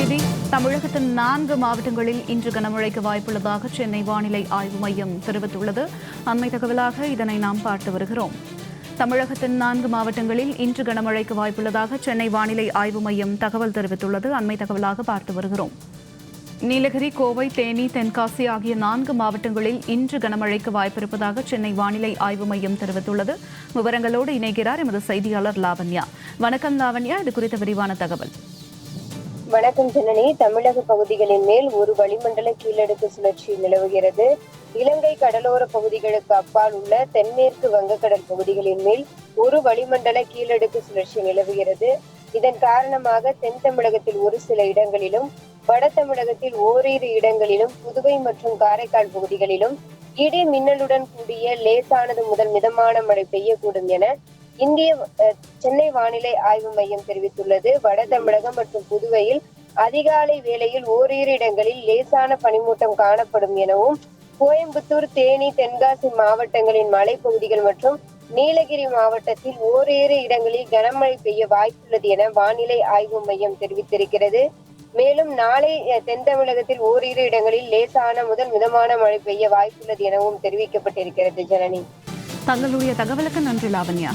செய்தி. தமிழகத்தின் 4 மாவட்டங்களில் இன்று கனமழைக்கு வாய்ப்புள்ளதாக சென்னை வானிலை ஆய்வு மையம் தெரிவித்துள்ளது. அண்மை தகவலாக இதனை நாம் பார்த்து வருகிறோம். தமிழகத்தின் 4 மாவட்டங்களில் இன்று கனமழைக்கு வாய்ப்புள்ளதாக சென்னை வானிலை ஆய்வு மையம் தகவல் தெரிவித்துள்ளது. அண்மை தகவலாக பார்த்து வருகிறோம். நீலகிரி, கோவை, தேனி, தென்காசி ஆகிய 4 மாவட்டங்களில் இன்று கனமழைக்கு வாய்ப்பிருப்பதாக சென்னை வானிலை ஆய்வு மையம் தெரிவித்துள்ளது. விவரங்களோடு இணைகிறார் எமது செய்தியாளர் லாவண்யா. வணக்கம் லாவண்யா, இது குறித்த விரிவான தகவல். வணக்கம் ஜனனி. தமிழக பகுதிகளின் மேல் ஒரு வளிமண்டல கீழடுக்கு சுழற்சி நிலவுகிறது. இலங்கை கடலோர பகுதிகளுக்கு அப்பால் உள்ள தென்மேற்கு வங்கக்கடல் பகுதிகளின் மேல் ஒரு வளிமண்டல கீழடுக்கு சுழற்சி நிலவுகிறது. இதன் காரணமாக தென் தமிழகத்தில் ஒரு சில இடங்களிலும், வட தமிழகத்தில் ஓரிரு இடங்களிலும், புதுவை மற்றும் காரைக்கால் பகுதிகளிலும் இடி மின்னலுடன் கூடிய லேசானது முதல் மிதமான மழை பெய்யக்கூடும் என இந்திய சென்னை வானிலை ஆய்வு மையம் தெரிவித்துள்ளது. வட தமிழகம் மற்றும் புதுவையில் அதிகாலை வேளையில் ஓரிரு இடங்களில் லேசான பனிமூட்டம் காணப்படும் எனவும், கோயம்புத்தூர், தேனி, தென்காசி மாவட்டங்களின் மலைப்பகுதிகள் மற்றும் நீலகிரி மாவட்டத்தில் ஓரிரு இடங்களில் கனமழை பெய்ய வாய்ப்புள்ளது என வானிலை ஆய்வு மையம் தெரிவித்திருக்கிறது. மேலும் நாளை தென் தமிழகத்தில் ஓரிரு இடங்களில் லேசான முதல் மிதமான மழை பெய்ய வாய்ப்புள்ளது எனவும் தெரிவிக்கப்பட்டிருக்கிறது. ஜனனி, தங்களுடைய தகவலுக்கு நன்றி லாவண்யா.